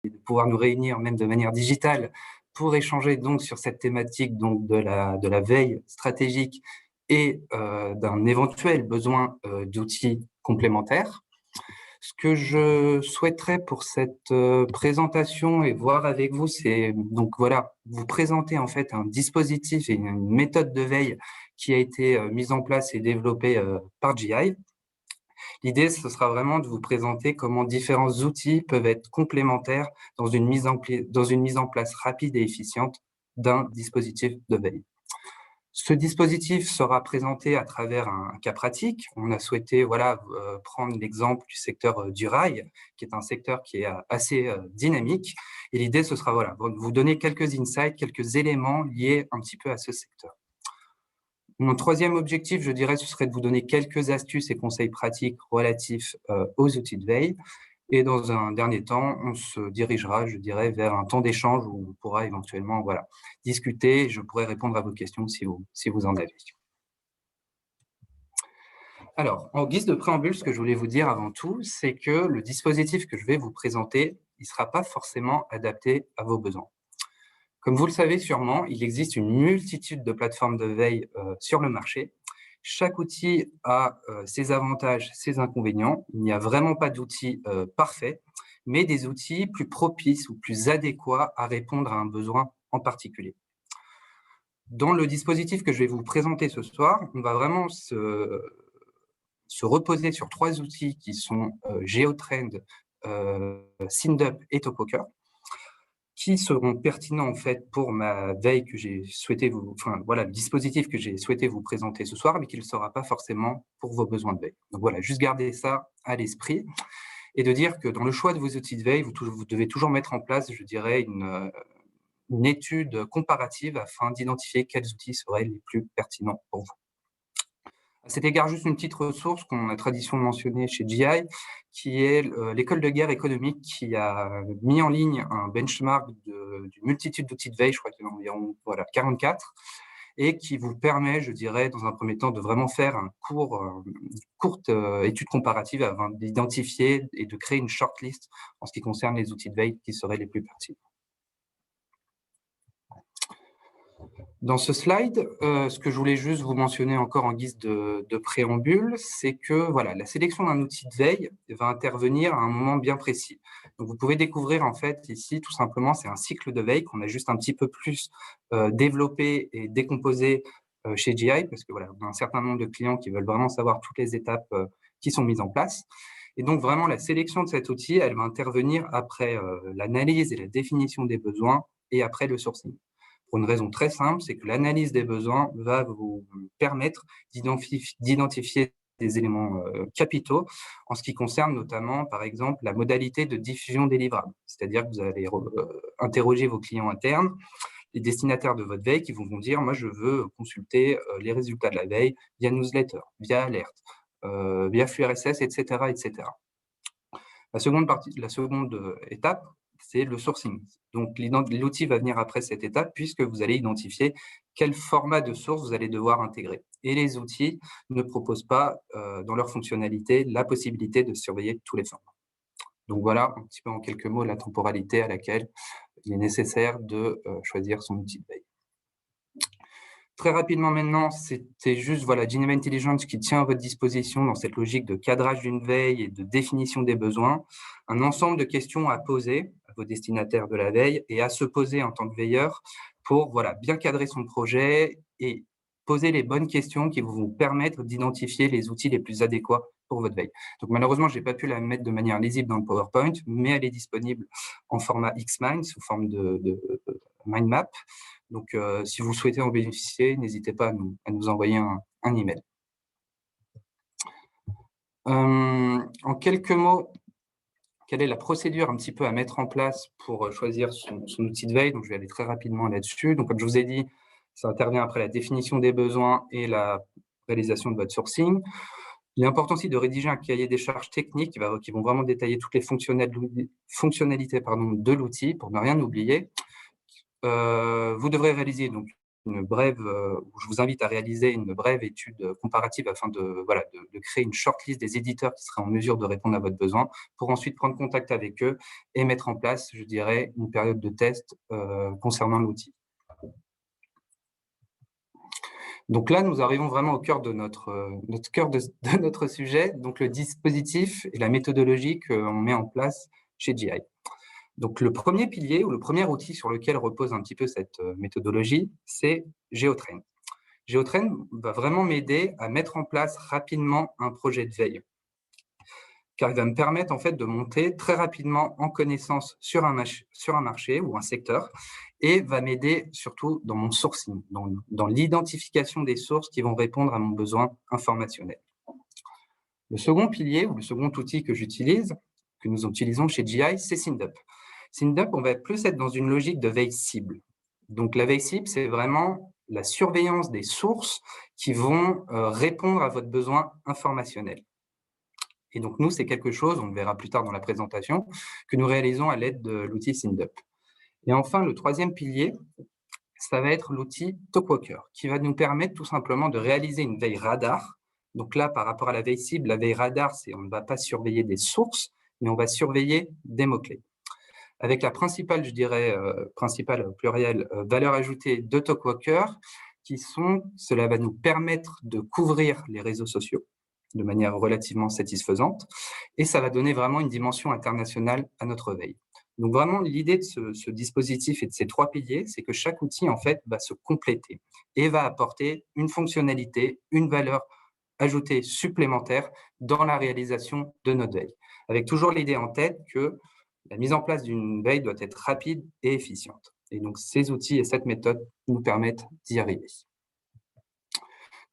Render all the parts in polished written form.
de pouvoir nous réunir même de manière digitale pour échanger donc sur cette thématique donc de la veille stratégique et d'un éventuel besoin d'outils complémentaires. Ce que je souhaiterais pour cette présentation et voir avec vous, c'est donc voilà, vous présenter en fait un dispositif et une méthode de veille qui a été mise en place et développée par GI. L'idée, ce sera vraiment de vous présenter comment différents outils peuvent être complémentaires dans une mise en place rapide et efficiente d'un dispositif de veille. Ce dispositif sera présenté à travers un cas pratique. On a souhaité voilà, prendre l'exemple du secteur du rail, qui est un secteur qui est assez dynamique. Et l'idée, ce sera voilà, de vous donner quelques insights, quelques éléments liés un petit peu à ce secteur. Mon troisième objectif, je dirais, ce serait de vous donner quelques astuces et conseils pratiques relatifs aux outils de veille. Et dans un dernier temps, on se dirigera, je dirais, vers un temps d'échange où on pourra éventuellement voilà, discuter. Je pourrai répondre à vos questions si vous en avez. Alors, en guise de préambule, ce que je voulais vous dire avant tout, c'est que le dispositif que je vais vous présenter, il ne sera pas forcément adapté à vos besoins. Comme vous le savez sûrement, il existe une multitude de plateformes de veille sur le marché. Chaque outil a ses avantages, ses inconvénients. Il n'y a vraiment pas d'outil parfait, mais des outils plus propices ou plus adéquats à répondre à un besoin en particulier. Dans le dispositif que je vais vous présenter ce soir, on va vraiment se reposer sur 3 outils qui sont GeoTrend, SynDup et TopoCure, qui seront pertinents en fait pour ma veille que j'ai souhaité voilà, le dispositif que j'ai souhaité vous présenter ce soir, mais qui ne le sera pas forcément pour vos besoins de veille. Donc voilà, juste garder ça à l'esprit et de dire que dans le choix de vos outils de veille, vous devez toujours mettre en place, je dirais, une étude comparative afin d'identifier quels outils seraient les plus pertinents pour vous. À cet égard, juste une petite ressource qu'on a tradition de mentionner chez GI, qui est l'école de guerre économique qui a mis en ligne un benchmark d'une multitude d'outils de veille, je crois qu'il y en a environ 44, et qui vous permet, je dirais, dans un premier temps, de vraiment faire une courte étude comparative afin d'identifier et de créer une shortlist en ce qui concerne les outils de veille qui seraient les plus pertinents. Dans ce slide, ce que je voulais juste vous mentionner encore en guise de préambule, c'est que voilà, la sélection d'un outil de veille va intervenir à un moment bien précis. Donc, vous pouvez découvrir en fait ici, tout simplement, c'est un cycle de veille qu'on a juste un petit peu plus développé et décomposé chez GI, parce que voilà, on a un certain nombre de clients qui veulent vraiment savoir toutes les étapes qui sont mises en place. Et donc, vraiment, la sélection de cet outil, elle va intervenir après l'analyse et la définition des besoins et après le sourcing. Pour une raison très simple, c'est que l'analyse des besoins va vous permettre d'identifier des éléments capitaux en ce qui concerne notamment, par exemple, la modalité de diffusion des livrables. C'est-à-dire que vous allez interroger vos clients internes, les destinataires de votre veille qui vont vous dire « moi, je veux consulter les résultats de la veille via newsletter, via alerte, via flux RSS, etc. etc. » La seconde étape, c'est le sourcing. Donc, l'outil va venir après cette étape puisque vous allez identifier quel format de source vous allez devoir intégrer. Et les outils ne proposent pas, dans leur fonctionnalité, la possibilité de surveiller tous les formats. Donc voilà, un petit peu en quelques mots, la temporalité à laquelle il est nécessaire de choisir son outil de veille. Très rapidement maintenant, c'était juste voilà, Geneva Intelligence qui tient à votre disposition dans cette logique de cadrage d'une veille et de définition des besoins, un ensemble de questions à poser à vos destinataires de la veille et à se poser en tant que veilleur pour voilà, bien cadrer son projet et poser les bonnes questions qui vont vous permettre d'identifier les outils les plus adéquats pour votre veille. Donc malheureusement, je n'ai pas pu la mettre de manière lisible dans le PowerPoint, mais elle est disponible en format Xmind, sous forme de mind map. Donc, si vous souhaitez en bénéficier, n'hésitez pas à nous envoyer un email. En quelques mots, quelle est la procédure un petit peu à mettre en place pour choisir son outil de veille? Donc, je vais aller très rapidement là-dessus. Donc, comme je vous ai dit, ça intervient après la définition des besoins et la réalisation de votre sourcing. Il est important aussi de rédiger un cahier des charges techniques qui vont vraiment détailler toutes les fonctionnalités de l'outil pour ne rien oublier. Vous devrez réaliser donc une brève, où je vous invite à réaliser une brève étude comparative afin de créer une shortlist des éditeurs qui seraient en mesure de répondre à votre besoin, pour ensuite prendre contact avec eux et mettre en place, je dirais, une période de test concernant l'outil. Donc là, nous arrivons vraiment au cœur de notre sujet, donc le dispositif et la méthodologie qu'on met en place chez GI. Donc le premier pilier ou le premier outil sur lequel repose un petit peu cette méthodologie, c'est GeoTrain. GeoTrain va vraiment m'aider à mettre en place rapidement un projet de veille, car il va me permettre en fait de monter très rapidement en connaissance sur un marché ou un secteur, et va m'aider surtout dans mon sourcing, dans l'identification des sources qui vont répondre à mon besoin informationnel. Le second pilier ou le second outil que j'utilise, que nous utilisons chez GI, c'est SynDup. SynDup, on va plus être dans une logique de veille cible. Donc la veille cible, c'est vraiment la surveillance des sources qui vont répondre à votre besoin informationnel. Et donc nous, c'est quelque chose, on le verra plus tard dans la présentation, que nous réalisons à l'aide de l'outil SynDup. Et enfin, le troisième pilier, ça va être l'outil TalkWalker, qui va nous permettre tout simplement de réaliser une veille radar. Donc là, par rapport à la veille cible, la veille radar, c'est on ne va pas surveiller des sources, mais on va surveiller des mots-clés. Avec la principale, je dirais, principale au pluriel, valeur ajoutée de TalkWalker, cela va nous permettre de couvrir les réseaux sociaux de manière relativement satisfaisante, et ça va donner vraiment une dimension internationale à notre veille. Donc vraiment, l'idée de ce dispositif et de ces trois piliers, c'est que chaque outil, en fait, va se compléter et va apporter une fonctionnalité, une valeur ajoutée supplémentaire dans la réalisation de notre veille, avec toujours l'idée en tête que la mise en place d'une veille doit être rapide et efficiente. Et donc, ces outils et cette méthode nous permettent d'y arriver.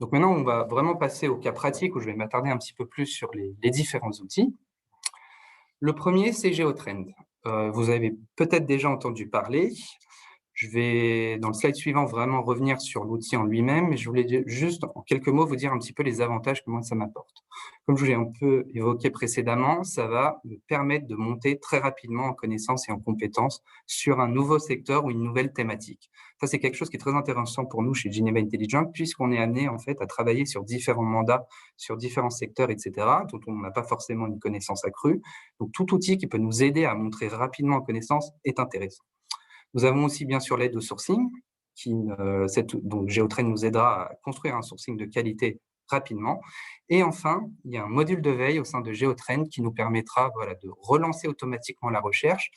Donc maintenant, on va vraiment passer au cas pratique où je vais m'attarder un petit peu plus sur les différents outils. Le premier, c'est GeoTrend. Vous avez peut-être déjà entendu parler. Je vais, dans le slide suivant, vraiment revenir sur l'outil en lui-même, mais je voulais juste, en quelques mots, vous dire un petit peu les avantages que moi, ça m'apporte. Comme je vous l'ai un peu évoqué précédemment, ça va me permettre de monter très rapidement en connaissances et en compétences sur un nouveau secteur ou une nouvelle thématique. Ça, c'est quelque chose qui est très intéressant pour nous chez Geneva Intelligent, puisqu'on est amené en fait à travailler sur différents mandats, sur différents secteurs, etc., dont on n'a pas forcément une connaissance accrue. Donc, tout outil qui peut nous aider à monter rapidement en connaissance est intéressant. Nous avons aussi bien sûr l'aide au sourcing, donc GeoTrain nous aidera à construire un sourcing de qualité rapidement. Et enfin, il y a un module de veille au sein de GeoTrain qui nous permettra de relancer automatiquement la recherche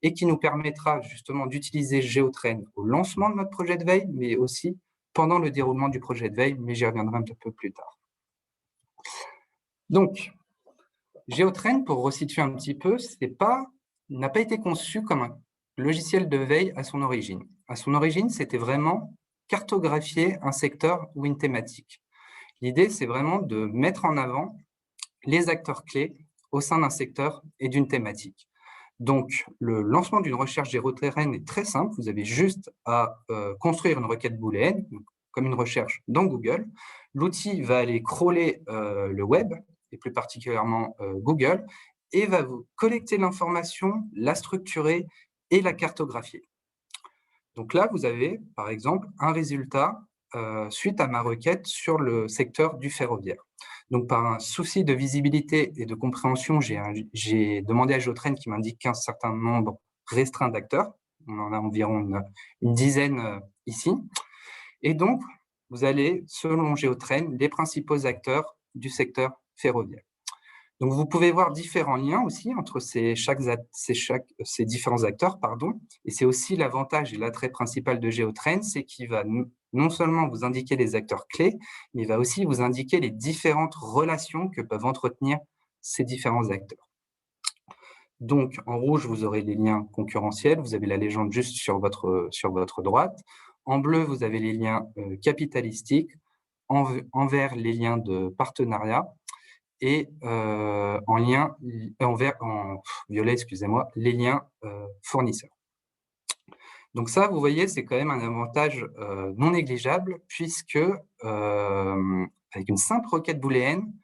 et qui nous permettra justement d'utiliser GeoTrain au lancement de notre projet de veille, mais aussi pendant le déroulement du projet de veille, mais j'y reviendrai un peu plus tard. Donc, GeoTrain, pour resituer un petit peu, n'a pas été conçu comme un logiciel de veille à son origine. À son origine, c'était vraiment cartographier un secteur ou une thématique. L'idée, c'est vraiment de mettre en avant les acteurs clés au sein d'un secteur et d'une thématique. Donc, le lancement d'une recherche GeoTrain est très simple. Vous avez juste à construire une requête booléenne, comme une recherche dans Google. L'outil va aller crawler le web, et plus particulièrement Google, et va vous collecter l'information, la structurer et la cartographier. Donc là, vous avez, par exemple, un résultat suite à ma requête sur le secteur du ferroviaire. Donc, par un souci de visibilité et de compréhension, j'ai demandé à GeoTrain qui m'indique qu'un certain nombre restreint d'acteurs. On en a environ une dizaine ici. Et donc, vous allez, selon GeoTrain, les principaux acteurs du secteur ferroviaire. Donc, vous pouvez voir différents liens aussi entre ces différents acteurs, et c'est aussi l'avantage et l'attrait principal de GeoTrain, c'est qu'il va non seulement vous indiquer les acteurs clés, mais il va aussi vous indiquer les différentes relations que peuvent entretenir ces différents acteurs. Donc, en rouge, vous aurez les liens concurrentiels, vous avez la légende juste sur votre droite. En bleu, vous avez les liens capitalistiques, en vert, les liens de partenariat, et en violet, excusez-moi, les liens fournisseurs. Donc ça, vous voyez, c'est quand même un avantage non négligeable, puisque avec une simple requête booléenne,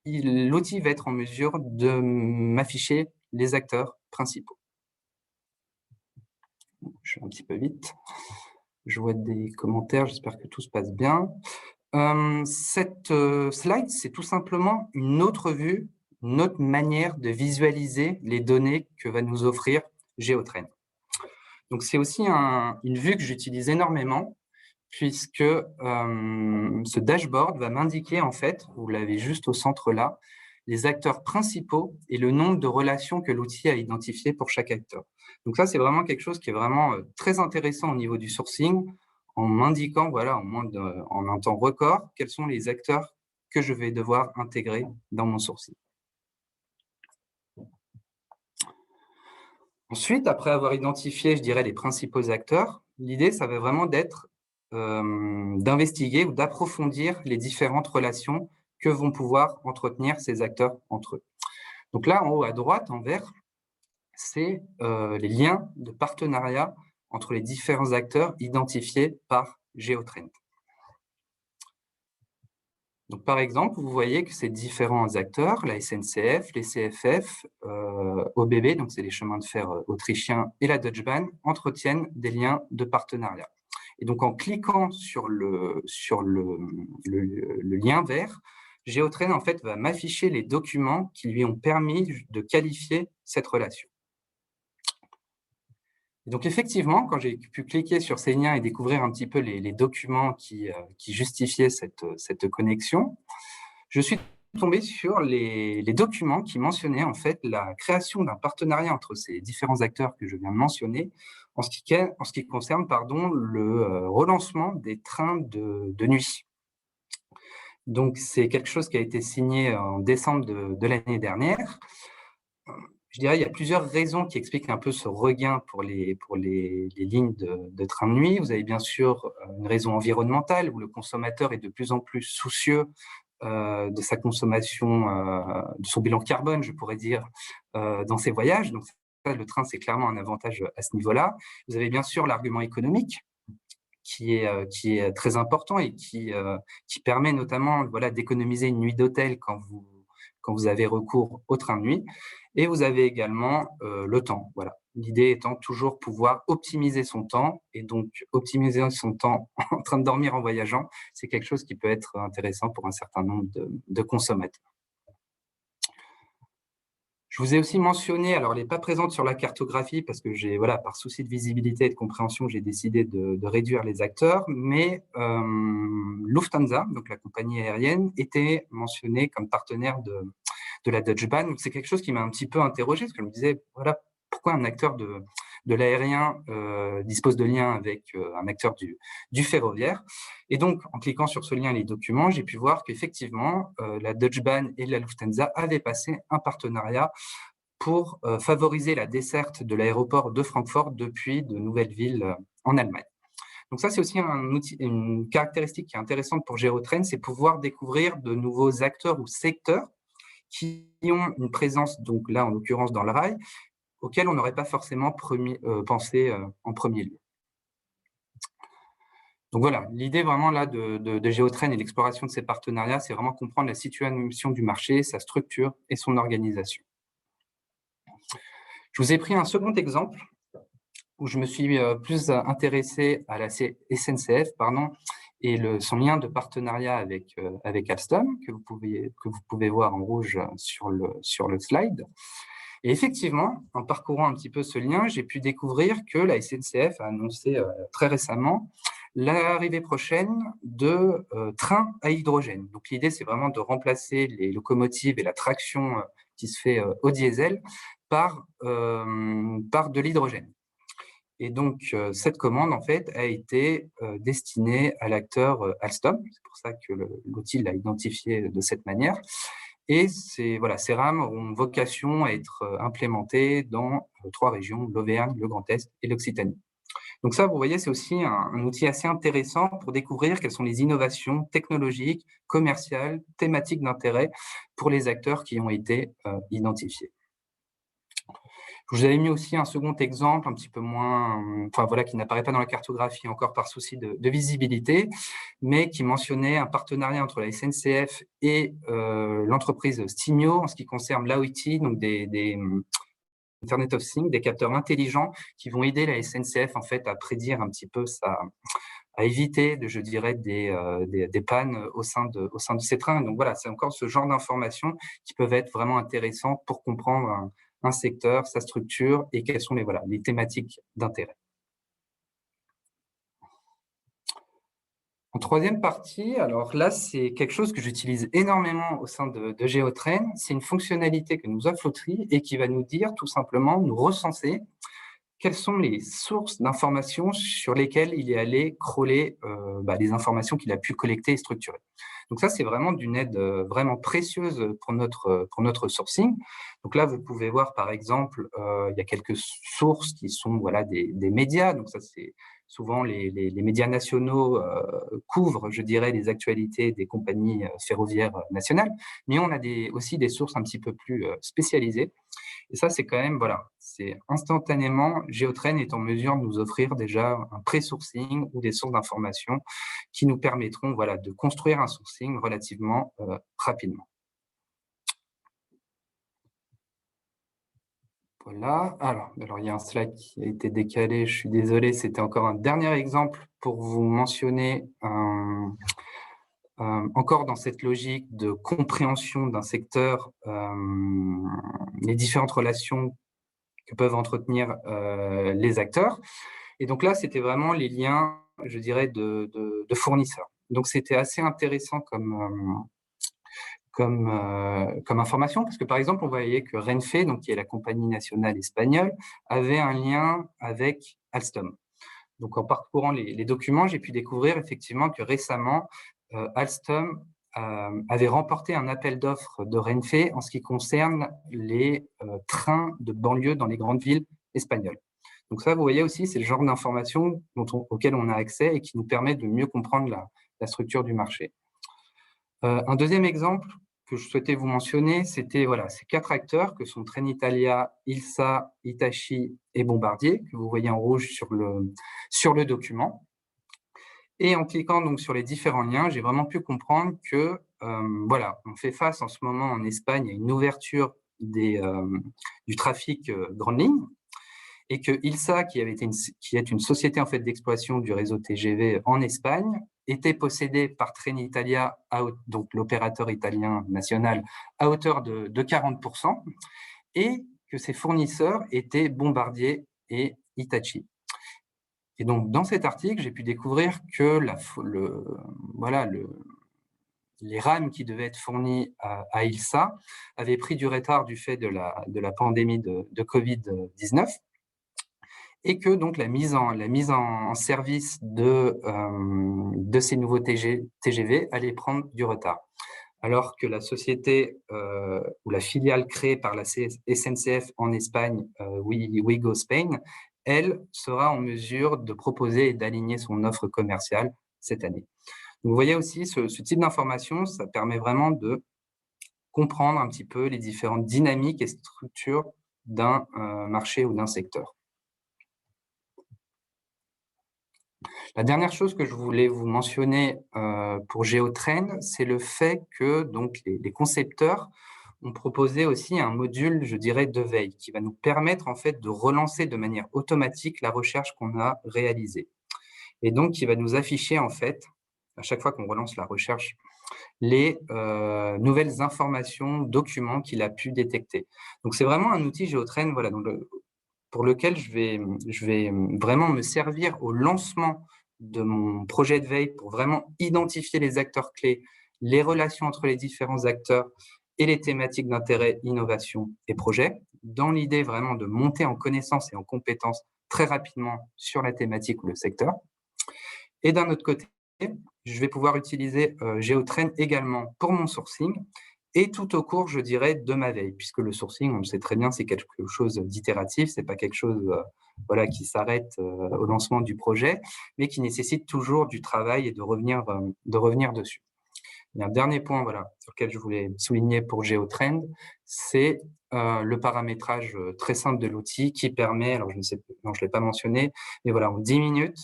l'outil va être en mesure de m'afficher les acteurs principaux. Je vais un petit peu vite. Je vois des commentaires, j'espère que tout se passe bien. Cette slide, c'est tout simplement une autre vue, une autre manière de visualiser les données que va nous offrir GeoTrain. Donc, c'est aussi une vue que j'utilise énormément puisque ce dashboard va m'indiquer, en fait, vous l'avez juste au centre là, les acteurs principaux et le nombre de relations que l'outil a identifiées pour chaque acteur. Donc ça, c'est vraiment quelque chose qui est vraiment très intéressant au niveau du sourcing, en m'indiquant, voilà, en un temps record, quels sont les acteurs que je vais devoir intégrer dans mon sourcing. Ensuite, après avoir identifié, je dirais, les principaux acteurs, l'idée, ça va vraiment d'être d'investiguer ou d'approfondir les différentes relations que vont pouvoir entretenir ces acteurs entre eux. Donc là, en haut à droite, en vert, c'est les liens de partenariat entre les différents acteurs identifiés par GeoTrend. Donc, par exemple, vous voyez que ces différents acteurs, la SNCF, les CFF, ÖBB, donc c'est les chemins de fer autrichiens, et la Deutsche Bahn, entretiennent des liens de partenariat. Et donc, en cliquant sur le lien vert, GeoTrain, en fait, va m'afficher les documents qui lui ont permis de qualifier cette relation. Donc, effectivement, quand j'ai pu cliquer sur ces liens et découvrir un petit peu les documents qui justifiaient cette connexion, je suis tombé sur les documents qui mentionnaient en fait la création d'un partenariat entre ces différents acteurs que je viens de mentionner en ce qui concerne le relancement des trains de nuit. Donc, c'est quelque chose qui a été signé en décembre de l'année dernière. Je dirais il y a plusieurs raisons qui expliquent un peu ce regain pour les lignes de train de nuit. Vous avez bien sûr une raison environnementale où le consommateur est de plus en plus soucieux de sa consommation, de son bilan carbone, je pourrais dire, dans ses voyages. Donc, le train, c'est clairement un avantage à ce niveau-là. Vous avez bien sûr l'argument économique qui est très important et qui permet notamment d'économiser une nuit d'hôtel quand vous avez recours au train de nuit. Et vous avez également le temps. Voilà. L'idée étant toujours pouvoir optimiser son temps. Et donc, optimiser son temps en train de dormir en voyageant, c'est quelque chose qui peut être intéressant pour un certain nombre de consommateurs. Je vous ai aussi mentionné, alors elle n'est pas présente sur la cartographie parce que par souci de visibilité et de compréhension, j'ai décidé de réduire les acteurs, mais Lufthansa, donc la compagnie aérienne, était mentionnée comme partenaire de la Deutsche Bahn. C'est quelque chose qui m'a un petit peu interrogé, parce que je me disais, voilà, pourquoi un acteur de l'aérien dispose de liens avec un acteur du ferroviaire. Et donc, en cliquant sur ce lien, les documents, j'ai pu voir qu'effectivement, la Deutsche Bahn et la Lufthansa avaient passé un partenariat pour favoriser la desserte de l'aéroport de Francfort depuis de nouvelles villes en Allemagne. Donc ça, c'est aussi une caractéristique qui est intéressante pour GeoTrain, c'est pouvoir découvrir de nouveaux acteurs ou secteurs qui ont une présence, donc là, en l'occurrence, dans le rail, auquel on n'aurait pas forcément pensé en premier lieu. Donc voilà, l'idée vraiment là de GeoTrain et l'exploration de ces partenariats, c'est vraiment comprendre la situation du marché, sa structure et son organisation. Je vous ai pris un second exemple où je me suis plus intéressé à la SNCF et son lien de partenariat avec Alstom, que vous pouvez voir en rouge sur le slide. Et effectivement, en parcourant un petit peu ce lien, j'ai pu découvrir que la SNCF a annoncé très récemment l'arrivée prochaine de trains à hydrogène. Donc l'idée, c'est vraiment de remplacer les locomotives et la traction qui se fait au diesel par de l'hydrogène. Et donc, cette commande, en fait, a été destinée à l'acteur Alstom. C'est pour ça que l'outil l'a identifié de cette manière. Et ces rames ont vocation à être implémentées dans 3 régions, l'Auvergne, le Grand Est et l'Occitanie. Donc ça, vous voyez, c'est aussi un outil assez intéressant pour découvrir quelles sont les innovations technologiques, commerciales, thématiques d'intérêt pour les acteurs qui ont été identifiés. Je vous avais mis aussi un second exemple, un petit peu moins, qui n'apparaît pas dans la cartographie encore par souci de visibilité, mais qui mentionnait un partenariat entre la SNCF et l'entreprise Stimio en ce qui concerne l'AOT, donc des Internet of Things, des capteurs intelligents qui vont aider la SNCF en fait à prédire un petit peu à éviter, je dirais, des pannes au sein de ces trains. Donc voilà, c'est encore ce genre d'informations qui peuvent être vraiment intéressantes pour comprendre un secteur, sa structure et quelles sont les thématiques d'intérêt. En troisième partie, alors là, c'est quelque chose que j'utilise énormément au sein de Géotrain. C'est une fonctionnalité que nous offre l'outil et qui va nous dire tout simplement, nous recenser quelles sont les sources d'informations sur lesquelles il est allé crawler les informations qu'il a pu collecter et structurer. Donc ça, c'est vraiment d'une aide vraiment précieuse pour notre sourcing. Donc là, vous pouvez voir, par exemple, il y a quelques sources qui sont des médias. Donc ça, c'est souvent les médias nationaux couvrent, je dirais, les actualités des compagnies ferroviaires nationales. Mais on a aussi des sources un petit peu plus spécialisées. Et ça, c'est quand même, c'est instantanément, Géotrain est en mesure de nous offrir déjà un pré-sourcing ou des sources d'informations qui nous permettront de construire un sourcing relativement rapidement. Voilà. Alors, il y a un slide qui a été décalé, je suis désolé, c'était encore un dernier exemple pour vous mentionner encore dans cette logique de compréhension d'un secteur, les différentes relations que peuvent entretenir les acteurs. Et donc là, c'était vraiment les liens, je dirais, de fournisseurs. Donc c'était assez intéressant comme information, parce que par exemple, on voyait que Renfe, donc qui est la compagnie nationale espagnole, avait un lien avec Alstom. Donc en parcourant les documents, j'ai pu découvrir effectivement que récemment, Alstom avait remporté un appel d'offres de Renfe en ce qui concerne les trains de banlieue dans les grandes villes espagnoles. Donc ça, vous voyez aussi, c'est le genre d'informations auxquelles on a accès et qui nous permet de mieux comprendre la structure du marché. Un deuxième exemple que je souhaitais vous mentionner, c'était ces 4 acteurs que sont Trenitalia, Ilsa, Hitachi et Bombardier, que vous voyez en rouge sur le document. Et en cliquant donc sur les différents liens, j'ai vraiment pu comprendre que on fait face en ce moment en Espagne à une ouverture du trafic grande ligne, et que Ilsa, qui est une société en fait d'exploitation du réseau TGV en Espagne, était possédée par Trenitalia, donc l'opérateur italien national, à hauteur de 40%, et que ses fournisseurs étaient Bombardier et Hitachi. Et donc, dans cet article, j'ai pu découvrir que les rames qui devaient être fournies à Ilsa avaient pris du retard du fait de la pandémie de Covid-19, et que donc la mise en service de ces nouveaux TGV allait prendre du retard. Alors que la société ou la filiale créée par la SNCF en Espagne, Ouigo Spain, elle sera en mesure de proposer et d'aligner son offre commerciale cette année. Donc, vous voyez aussi ce type d'information, ça permet vraiment de comprendre un petit peu les différentes dynamiques et structures d'un marché ou d'un secteur. La dernière chose que je voulais vous mentionner pour Géotrain, c'est le fait que donc, les concepteurs ont proposé aussi un module, je dirais, de veille, qui va nous permettre en fait de relancer de manière automatique la recherche qu'on a réalisée. Et donc, qui va nous afficher en fait, à chaque fois qu'on relance la recherche, les nouvelles informations, documents qu'il a pu détecter. Donc, c'est vraiment un outil Géotrain pour lequel je vais vraiment me servir au lancement de mon projet de veille pour vraiment identifier les acteurs clés, les relations entre les différents acteurs et les thématiques d'intérêt, innovation et projet, dans l'idée vraiment de monter en connaissance et en compétences très rapidement sur la thématique ou le secteur. Et d'un autre côté, je vais pouvoir utiliser Géotrain également pour mon sourcing et tout au cours, je dirais, de ma veille, puisque le sourcing, on le sait très bien, c'est quelque chose d'itératif, c'est pas quelque chose qui s'arrête au lancement du projet, mais qui nécessite toujours du travail et de revenir dessus. Il y a un dernier point sur lequel je voulais souligner pour Géotrain, c'est le paramétrage très simple de l'outil qui permet, alors je ne l'ai pas mentionné, mais en 10 minutes,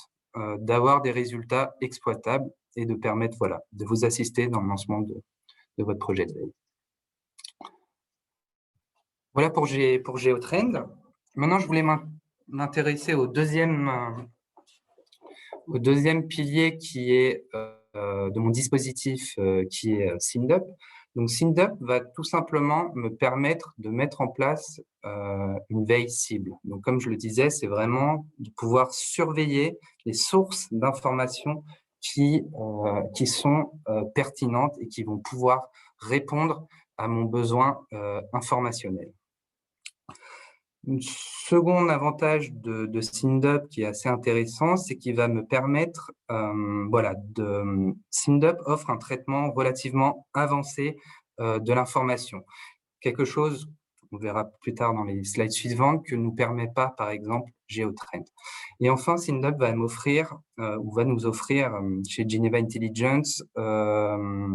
d'avoir des résultats exploitables et de permettre de vous assister dans le lancement de votre projet de veille. Voilà pour Géotrain. Maintenant, je voulais m'intéresser au deuxième pilier qui est de mon dispositif, qui est SynDup. Donc SynDup va tout simplement me permettre de mettre en place une veille cible. Donc comme je le disais, c'est vraiment de pouvoir surveiller les sources d'informations qui sont pertinentes et qui vont pouvoir répondre à mon besoin informationnel. Un second avantage de SynDup qui est assez intéressant, c'est qu'il va me permettre, SynDup offre un traitement relativement avancé de l'information. Quelque chose, on verra plus tard dans les slides suivantes, que ne nous permet pas, par exemple, GeoTrend. Et enfin, SynDup va m'offrir, ou va nous offrir chez Geneva Intelligence, je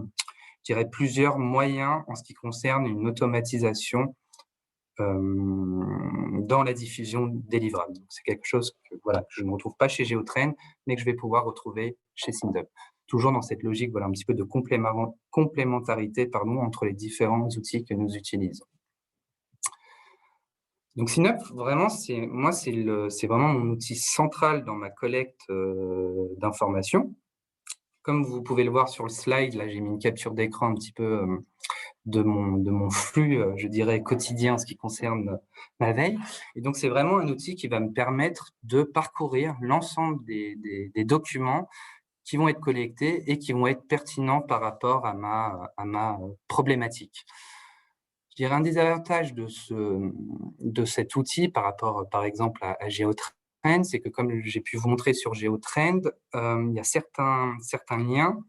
dirais plusieurs moyens en ce qui concerne une automatisation dans la diffusion des livrables. C'est quelque chose que je ne retrouve pas chez GeoTrend, mais que je vais pouvoir retrouver chez SynDup. Toujours dans cette logique un petit peu de complémentarité entre les différents outils que nous utilisons. Donc SynDup, vraiment, c'est vraiment mon outil central dans ma collecte d'informations. Comme vous pouvez le voir sur le slide, là j'ai mis une capture d'écran un petit peu de mon flux, je dirais, quotidien en ce qui concerne ma veille. Et donc, c'est vraiment un outil qui va me permettre de parcourir l'ensemble des documents qui vont être collectés et qui vont être pertinents par rapport à ma problématique. Je dirais un des avantages de cet outil par rapport, par exemple, à GeoTrend, c'est que comme j'ai pu vous montrer sur GeoTrend, il y a certains liens,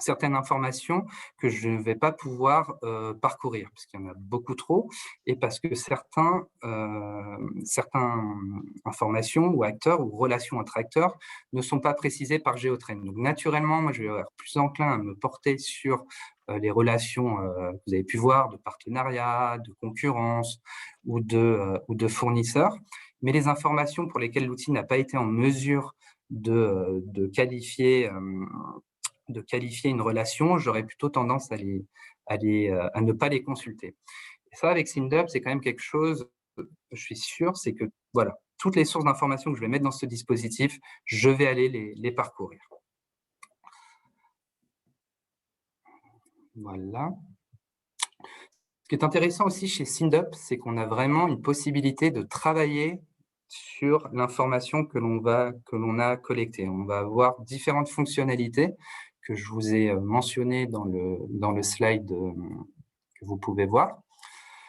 certaines informations que je ne vais pas pouvoir parcourir, parce qu'il y en a beaucoup trop, et parce que certaines informations ou acteurs ou relations entre acteurs ne sont pas précisées par GeoTrend. Donc naturellement, moi, je vais être plus enclin à me porter sur les relations que vous avez pu voir, de partenariat, de concurrence ou de fournisseurs, mais les informations pour lesquelles l'outil n'a pas été en mesure de qualifier une relation, j'aurais plutôt tendance à ne pas les consulter. Et ça, avec SynDup, c'est quand même quelque chose, je suis sûr, c'est que toutes les sources d'informations que je vais mettre dans ce dispositif, je vais aller les parcourir. Voilà. Ce qui est intéressant aussi chez SynDup, c'est qu'on a vraiment une possibilité de travailler sur l'information que l'on a collectée. On va avoir différentes fonctionnalités que je vous ai mentionnées dans le slide que vous pouvez voir.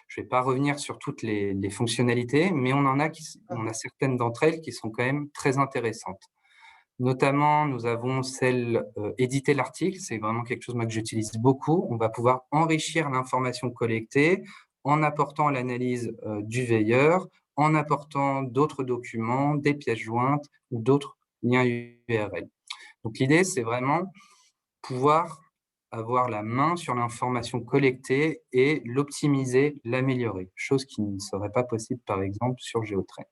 Je ne vais pas revenir sur toutes les fonctionnalités, mais on a certaines d'entre elles qui sont quand même très intéressantes. Notamment, nous avons celle éditer l'article, c'est vraiment quelque chose que j'utilise beaucoup. On va pouvoir enrichir l'information collectée en apportant l'analyse du veilleur, en apportant d'autres documents, des pièces jointes ou d'autres liens URL. Donc l'idée, c'est vraiment pouvoir avoir la main sur l'information collectée et l'optimiser, l'améliorer, chose qui ne serait pas possible, par exemple, sur GeoTrend.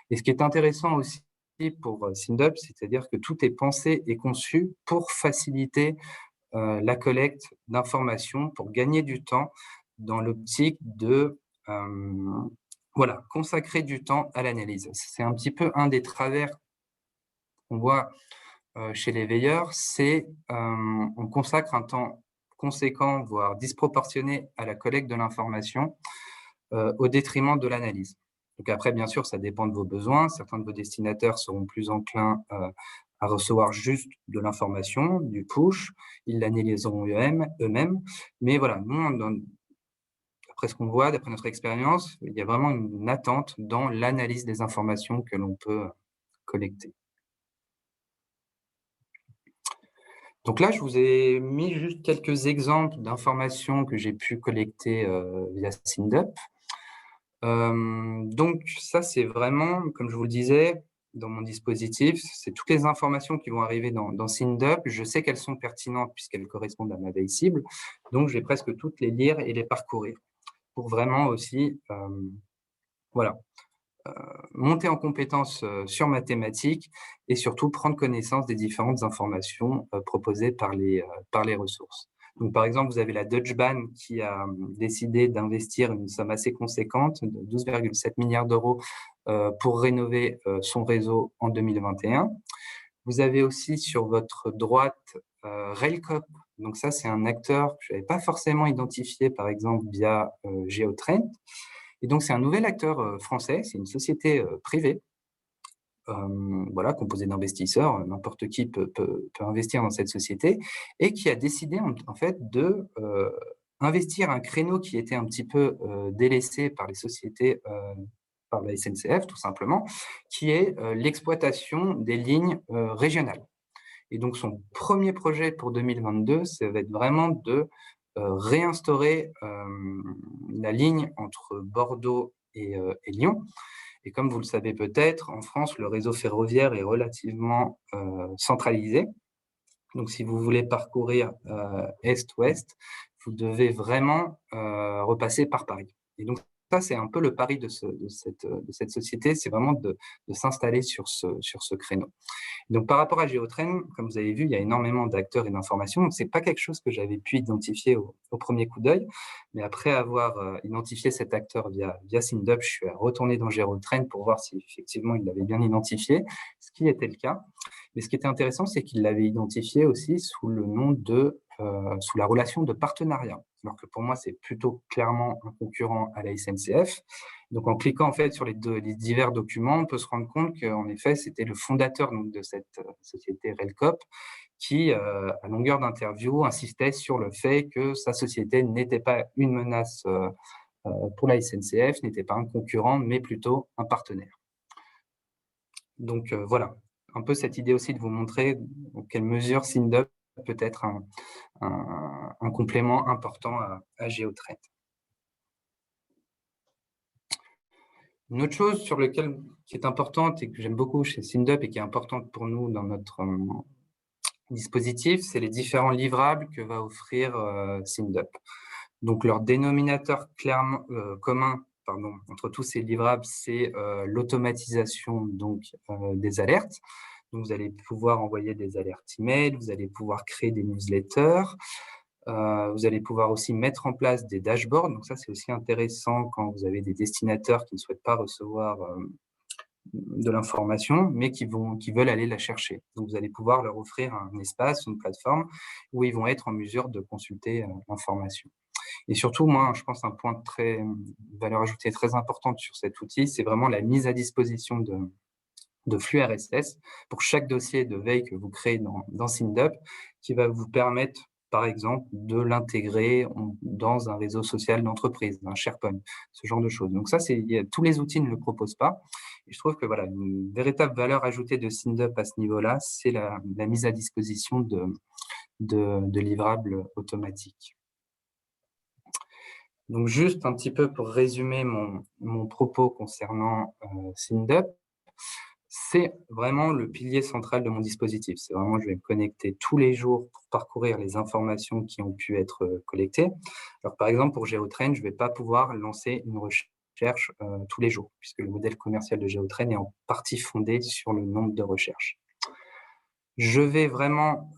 Et ce qui est intéressant aussi pour SynDup, c'est-à-dire que tout est pensé et conçu pour faciliter la collecte d'informations, pour gagner du temps dans l'optique de consacrer du temps à l'analyse. C'est un petit peu un des travers qu'on voit chez les veilleurs, c'est on consacre un temps conséquent, voire disproportionné à la collecte de l'information au détriment de l'analyse. Donc après, bien sûr, ça dépend de vos besoins. Certains de vos destinataires seront plus enclins à recevoir juste de l'information, du push. Ils l'analyseront eux-mêmes. Mais voilà, nous, d'après ce qu'on voit, d'après notre expérience, il y a vraiment une attente dans l'analyse des informations que l'on peut collecter. Donc là, je vous ai mis juste quelques exemples d'informations que j'ai pu collecter via SynDup. Donc ça, c'est vraiment, comme je vous le disais, dans mon dispositif, c'est toutes les informations qui vont arriver dans SynDup. Je sais qu'elles sont pertinentes puisqu'elles correspondent à ma veille cible. Donc, je vais presque toutes les lire et les parcourir pour vraiment aussi monter en compétence sur ma thématique et surtout prendre connaissance des différentes informations proposées par les ressources. Donc, par exemple, vous avez la Deutsche Bahn qui a décidé d'investir une somme assez conséquente de 12,7 milliards d'euros pour rénover son réseau en 2021. Vous avez aussi sur votre droite Railcoop. Donc ça, c'est un acteur que je n'avais pas forcément identifié, par exemple, via Geotrend. Et donc, c'est un nouvel acteur français, c'est une société privée, voilà, composée d'investisseurs, n'importe qui peut investir dans cette société, et qui a décidé en fait de investir un créneau qui était un petit peu délaissé par les sociétés, par la SNCF tout simplement, qui est l'exploitation des lignes régionales. Et donc son premier projet pour 2022, ça va être vraiment de réinstaurer la ligne entre Bordeaux et Lyon. Et comme vous le savez peut-être, en France, le réseau ferroviaire est relativement centralisé. Donc, si vous voulez parcourir est-ouest, vous devez vraiment repasser par Paris. Et donc, ça, c'est un peu le pari de cette société, c'est vraiment de s'installer sur ce créneau. Donc, par rapport à Geotrend, comme vous avez vu, il y a énormément d'acteurs et d'informations. Ce n'est pas quelque chose que j'avais pu identifier au premier coup d'œil, mais après avoir identifié cet acteur via SynDub, je suis retourné dans Geotrend pour voir si effectivement il l'avait bien identifié, ce qui était le cas. Mais ce qui était intéressant, c'est qu'il l'avait identifié aussi sous le nom sous la relation de partenariat. Alors que pour moi, c'est plutôt clairement un concurrent à la SNCF. Donc, en cliquant en fait sur les divers documents, on peut se rendre compte qu'en effet, c'était le fondateur donc, de cette société Railcoop qui, à longueur d'interview, insistait sur le fait que sa société n'était pas une menace pour la SNCF, n'était pas un concurrent, mais plutôt un partenaire. Donc, voilà, un peu cette idée aussi de vous montrer dans quelle mesure SynDub peut être un complément important à Geotrend. Une autre chose qui est importante et que j'aime beaucoup chez SynDub et qui est importante pour nous dans notre dispositif, c'est les différents livrables que va offrir SynDub. Donc, leur dénominateur commun entre tous ces livrables, c'est l'automatisation des alertes. Donc, vous allez pouvoir envoyer des alertes email, vous allez pouvoir créer des newsletters, vous allez pouvoir aussi mettre en place des dashboards. Donc, ça, c'est aussi intéressant quand vous avez des destinataires qui ne souhaitent pas recevoir de l'information, mais qui veulent aller la chercher. Donc, vous allez pouvoir leur offrir un espace, une plateforme où ils vont être en mesure de consulter l'information. Et surtout, moi, je pense un point de valeur ajoutée très importante sur cet outil, c'est vraiment la mise à disposition de flux RSS pour chaque dossier de veille que vous créez dans SynDub, qui va vous permettre, par exemple, de l'intégrer dans un réseau social d'entreprise, un SharePoint, ce genre de choses. Donc ça, tous les outils ne le proposent pas. Et je trouve que voilà, une véritable valeur ajoutée de SynDub à ce niveau-là, c'est la mise à disposition de livrables automatiques. Donc, juste un petit peu pour résumer mon propos concernant SynDub, c'est vraiment le pilier central de mon dispositif. C'est vraiment, je vais me connecter tous les jours pour parcourir les informations qui ont pu être collectées. Alors, par exemple, pour Geotrend, je ne vais pas pouvoir lancer une recherche tous les jours, puisque le modèle commercial de Geotrend est en partie fondé sur le nombre de recherches. Je vais vraiment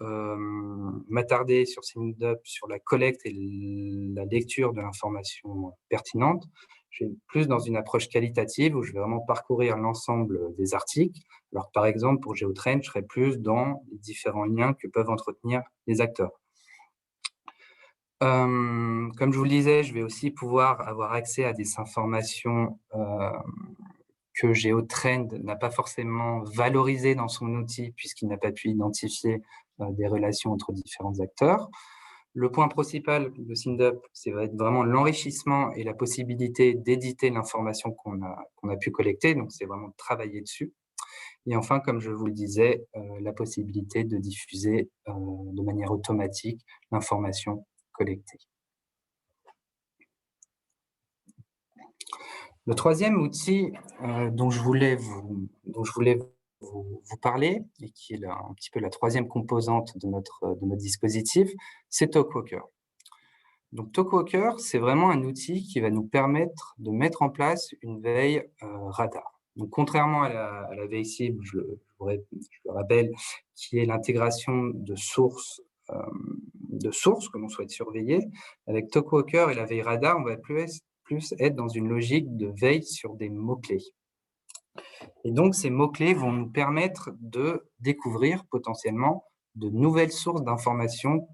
m'attarder sur SynDub, sur la collecte et la lecture de l'information pertinente. Je vais plus dans une approche qualitative où je vais vraiment parcourir l'ensemble des articles. Alors, par exemple, pour Geotrend, je serai plus dans les différents liens que peuvent entretenir les acteurs. Comme je vous le disais, je vais aussi pouvoir avoir accès à des informations que Geotrend n'a pas forcément valorisé dans son outil puisqu'il n'a pas pu identifier des relations entre différents acteurs. Le point principal de SynDub, c'est vraiment l'enrichissement et la possibilité d'éditer l'information qu'on a pu collecter, donc c'est vraiment de travailler dessus. Et enfin, comme je vous le disais, la possibilité de diffuser de manière automatique l'information collectée. Le troisième outil dont je voulais vous parler, et qui est un petit peu la troisième composante de notre dispositif, c'est TalkWalker. Donc TalkWalker, c'est vraiment un outil qui va nous permettre de mettre en place une veille radar. Donc contrairement à la veille cible, je le rappelle, qui est l'intégration de sources de sources que l'on souhaite surveiller. Avec Talkwalker et la veille radar, on va plus être dans une logique de veille sur des mots-clés. Et donc, ces mots-clés vont nous permettre de découvrir potentiellement de nouvelles sources d'informations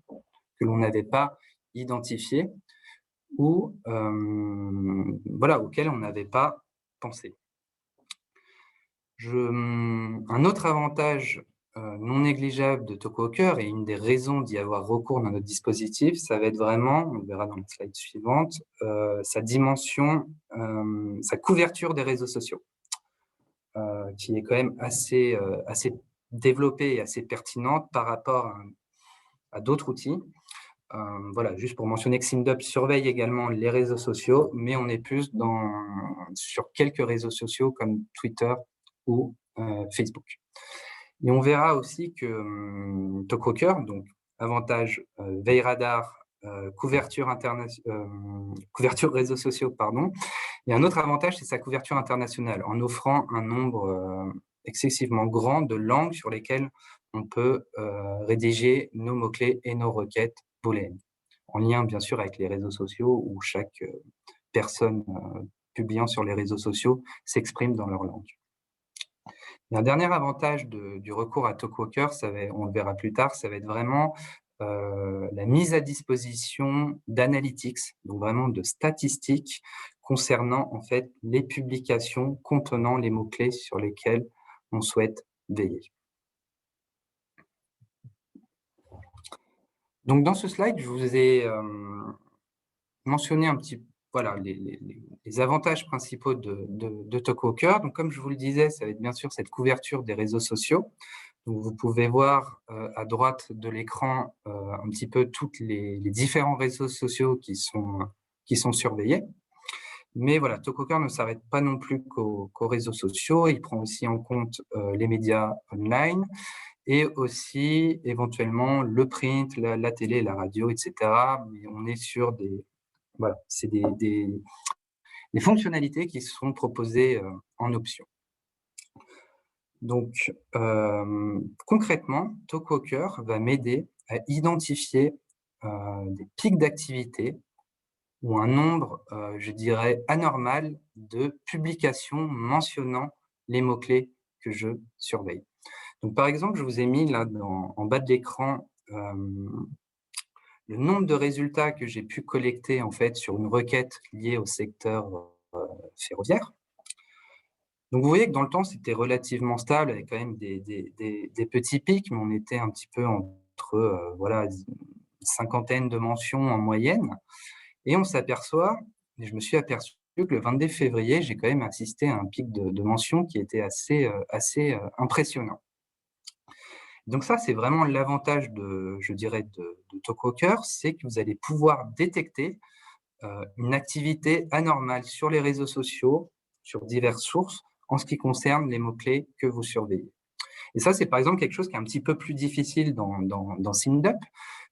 que l'on n'avait pas identifiées ou auxquelles on n'avait pas pensé. Un autre avantage non négligeable de Talkwalker et une des raisons d'y avoir recours dans notre dispositif, ça va être vraiment, on le verra dans la slide suivante, sa dimension, sa couverture des réseaux sociaux, qui est quand même assez développée et assez pertinente par rapport à d'autres outils. Voilà, juste pour mentionner que SimDub surveille également les réseaux sociaux, mais on est plus sur quelques réseaux sociaux comme Twitter ou Facebook. Et on verra aussi que Talkwalker, donc avantage veille radar, couverture réseaux sociaux, pardon. Et un autre avantage, c'est sa couverture internationale, en offrant un nombre excessivement grand de langues sur lesquelles on peut rédiger nos mots-clés et nos requêtes booléennes, en lien bien sûr avec les réseaux sociaux où chaque personne publiant sur les réseaux sociaux s'exprime dans leur langue. Et un dernier avantage du recours à Talkwalker, on le verra plus tard, ça va être vraiment la mise à disposition d'analytics, donc vraiment de statistiques concernant en fait les publications contenant les mots-clés sur lesquels on souhaite veiller. Donc dans ce slide, je vous ai mentionné un petit voilà les avantages principaux de Talkwalker. Donc comme je vous le disais, ça va être bien sûr cette couverture des réseaux sociaux. Donc vous pouvez voir à droite de l'écran un petit peu tous les différents réseaux sociaux qui sont surveillés. Mais voilà, Talkwalker ne s'arrête pas non plus qu'aux réseaux sociaux. Il prend aussi en compte les médias online et aussi éventuellement le print, la télé, la radio, etc. Mais on est sur c'est des fonctionnalités qui sont proposées en option. Donc, concrètement, Talkwalker va m'aider à identifier des pics d'activité ou un nombre, je dirais, anormal de publications mentionnant les mots-clés que je surveille. Donc, par exemple, je vous ai mis là en bas de l'écran le nombre de résultats que j'ai pu collecter en fait sur une requête liée au secteur ferroviaire. Donc vous voyez que dans le temps, c'était relativement stable, avec quand même des petits pics, mais on était un petit peu entre une cinquantaine de mentions en moyenne. Et on s'aperçoit, et je me suis aperçu que le 22 février, j'ai quand même assisté à un pic de mentions qui était assez impressionnant. Donc ça, c'est vraiment l'avantage je dirais, de Talkwalker, c'est que vous allez pouvoir détecter une activité anormale sur les réseaux sociaux, sur diverses sources, en ce qui concerne les mots-clés que vous surveillez. Et ça, c'est par exemple quelque chose qui est un petit peu plus difficile dans SimDub,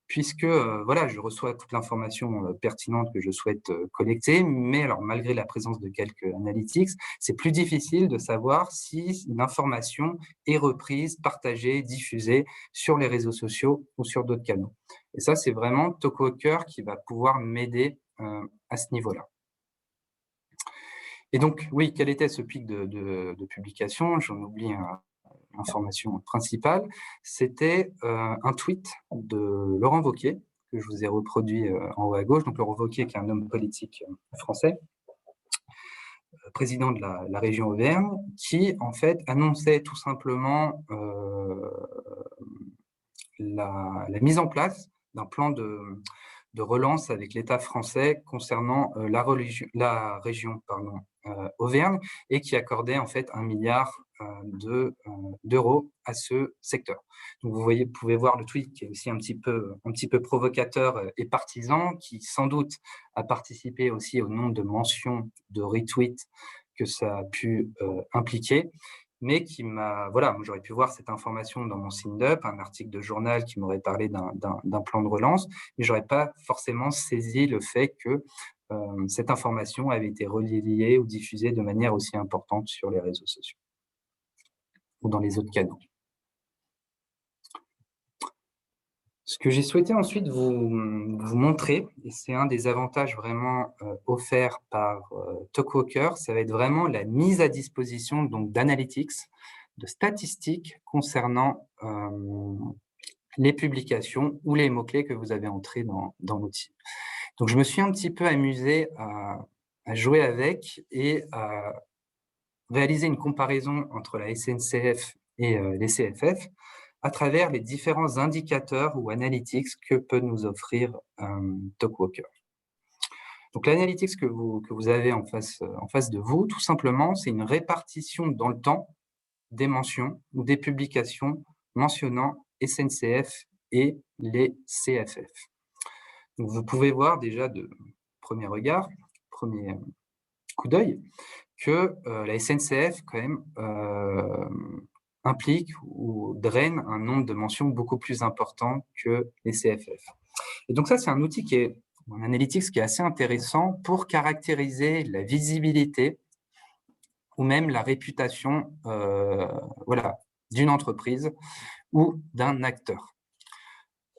puisque je reçois toute l'information pertinente que je souhaite collecter, mais alors malgré la présence de quelques analytics, c'est plus difficile de savoir si l'information est reprise, partagée, diffusée sur les réseaux sociaux ou sur d'autres canaux. Et ça, c'est vraiment Talkwalker qui va pouvoir m'aider à ce niveau-là. Et donc, oui, quel était ce pic de publication? J'en oublie l'information principale. C'était un tweet de Laurent Wauquiez, que je vous ai reproduit en haut à gauche. Donc, Laurent Wauquiez, qui est un homme politique français, président de la région Auvergne, qui, en fait, annonçait tout simplement la mise en place d'un plan de relance avec l'État français concernant la région Auvergne, et qui accordait en fait 1 milliard d'euros à ce secteur. Donc vous pouvez voir le tweet qui est aussi un petit peu provocateur et partisan, qui sans doute a participé aussi au nombre de mentions, de retweets que ça a pu impliquer, mais qui moi j'aurais pu voir cette information dans mon SimDub, un article de journal qui m'aurait parlé d'un plan de relance, mais j'aurais pas forcément saisi le fait que cette information avait été relayée ou diffusée de manière aussi importante sur les réseaux sociaux ou dans les autres canaux. Ce que j'ai souhaité ensuite vous montrer, et c'est un des avantages vraiment offerts par Talkwalker, ça va être vraiment la mise à disposition donc d'analytics, de statistiques concernant les publications ou les mots-clés que vous avez entrés dans l'outil. Donc, je me suis un petit peu amusé à jouer avec et à réaliser une comparaison entre la SNCF et les CFF à travers les différents indicateurs ou analytics que peut nous offrir Talkwalker. Donc, l'analytics que vous avez en face de vous, tout simplement, c'est une répartition dans le temps des mentions ou des publications mentionnant SNCF et les CFF. Donc, vous pouvez voir déjà de premier regard, premier coup d'œil, que la SNCF, quand même, implique ou draine un nombre de mentions beaucoup plus important que les CFF. Et donc ça, c'est un outil un analytics qui est assez intéressant pour caractériser la visibilité ou même la réputation d'une entreprise ou d'un acteur.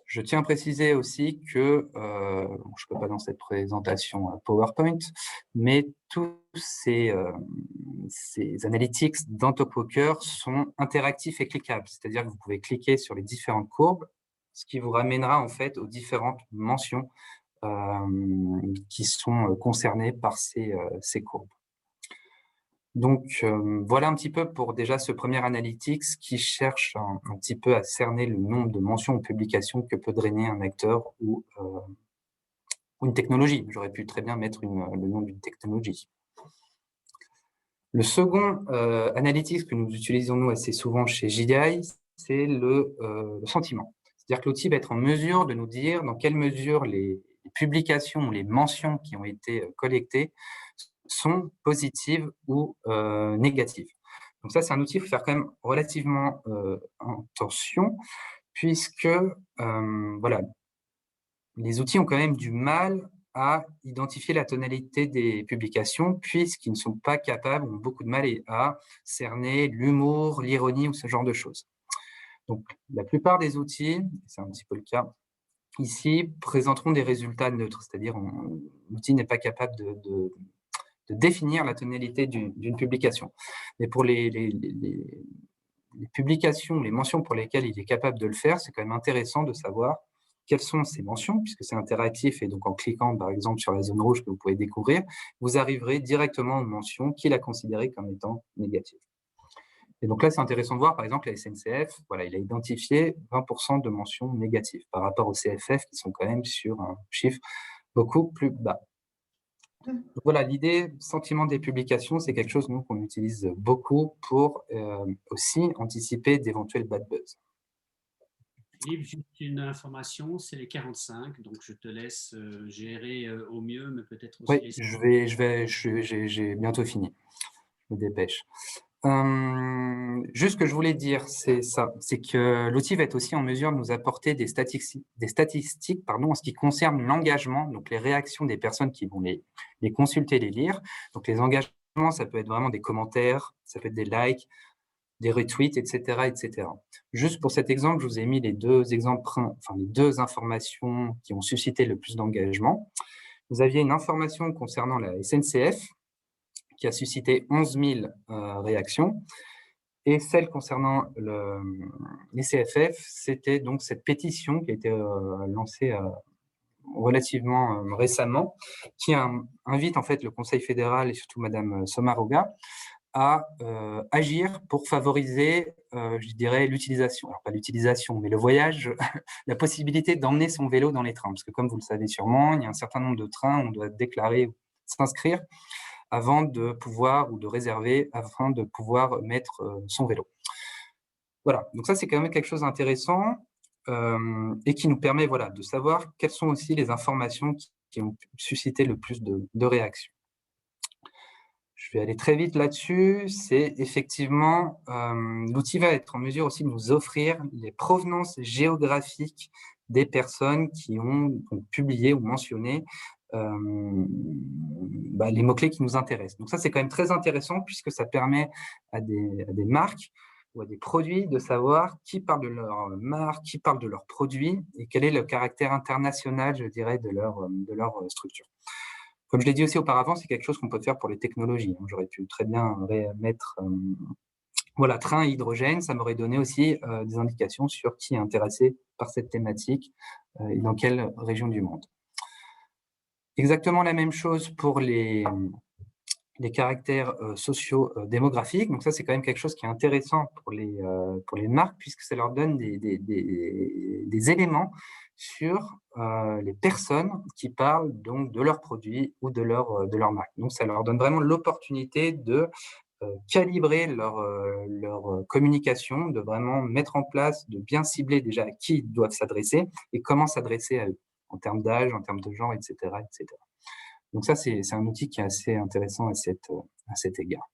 Je tiens à préciser aussi que, je ne peux pas dans cette présentation PowerPoint, mais tous ces analytics dans Talkwalker sont interactifs et cliquables. C'est-à-dire que vous pouvez cliquer sur les différentes courbes, ce qui vous ramènera en fait aux différentes mentions qui sont concernées par ces courbes. Donc, voilà un petit peu pour déjà ce premier analytics qui cherche un petit peu à cerner le nombre de mentions ou publications que peut drainer un acteur ou une technologie. J'aurais pu très bien mettre le nom d'une technologie. Le second analytics que nous utilisons nous assez souvent chez JDI, c'est le sentiment. C'est-à-dire que l'outil va être en mesure de nous dire dans quelle mesure les publications ou les mentions qui ont été collectées sont positives ou négatives. Donc ça, c'est un outil qu'il faut faire quand même relativement attention, puisque voilà, les outils ont quand même du mal à identifier la tonalité des publications, puisqu'ils ne sont pas capables, ont beaucoup de mal à cerner l'humour, l'ironie ou ce genre de choses. Donc, la plupart des outils, c'est un petit peu le cas ici, présenteront des résultats neutres, c'est-à-dire l'outil n'est pas capable de définir la tonalité d'une publication. Mais pour les publications, les mentions pour lesquelles il est capable de le faire, c'est quand même intéressant de savoir quelles sont ces mentions, puisque c'est interactif, et donc en cliquant par exemple sur la zone rouge que vous pouvez découvrir, vous arriverez directement aux mentions qu'il a considérées comme étant négatives. Et donc là, c'est intéressant de voir, par exemple, la SNCF, voilà, il a identifié 20% de mentions négatives par rapport aux CFF qui sont quand même sur un chiffre beaucoup plus bas. Donc voilà, l'idée, sentiment des publications, c'est quelque chose nous qu'on utilise beaucoup pour aussi anticiper d'éventuels bad buzz. Philippe, juste une information, c'est les 45, donc je te laisse gérer au mieux, mais peut-être aussi... Oui, j'ai bientôt fini. Je me dépêche. Juste ce que je voulais dire, c'est ça, c'est que l'outil va être aussi en mesure de nous apporter des statistiques en ce qui concerne l'engagement, donc les réactions des personnes qui vont les consulter, les lire. Donc les engagements, ça peut être vraiment des commentaires, ça peut être des likes, des retweets, etc., etc. Juste pour cet exemple, je vous ai mis les deux informations qui ont suscité le plus d'engagement. Vous aviez une information concernant la SNCF qui a suscité 11 000 réactions. Et celle concernant les CFF, c'était donc cette pétition qui a été lancée relativement récemment, qui invite en fait le Conseil fédéral et surtout Madame Sommaruga à agir pour favoriser, je dirais, l'utilisation, alors pas l'utilisation, mais le voyage, la possibilité d'emmener son vélo dans les trains. Parce que comme vous le savez sûrement, il y a un certain nombre de trains où on doit déclarer, s'inscrire avant de pouvoir, ou de réserver, afin de pouvoir mettre son vélo. Voilà, donc ça c'est quand même quelque chose d'intéressant et qui nous permet de savoir quelles sont aussi les informations qui ont suscité le plus de réactions. Je vais aller très vite là-dessus. C'est effectivement, l'outil va être en mesure aussi de nous offrir les provenances géographiques des personnes qui ont publié ou mentionné les mots-clés qui nous intéressent. Donc ça, c'est quand même très intéressant puisque ça permet à des marques ou à des produits de savoir qui parle de leur marque, qui parle de leurs produits et quel est le caractère international, je dirais, de leur structure. Comme je l'ai dit aussi auparavant, c'est quelque chose qu'on peut faire pour les technologies, hein. J'aurais pu très bien mettre voilà, train à hydrogène, ça m'aurait donné aussi des indications sur qui est intéressé par cette thématique et dans quelle région du monde. Exactement la même chose pour les caractères sociaux démographiques. Donc ça, c'est quand même quelque chose qui est intéressant pour les marques, puisque ça leur donne des éléments sur les personnes qui parlent donc de leurs produits ou de leur marque. Donc ça leur donne vraiment l'opportunité de calibrer leur communication, de vraiment mettre en place, de bien cibler déjà à qui ils doivent s'adresser et comment s'adresser à eux, en termes d'âge, en termes de genre, etc. etc. Donc ça, c'est un outil qui est assez intéressant à cet égard.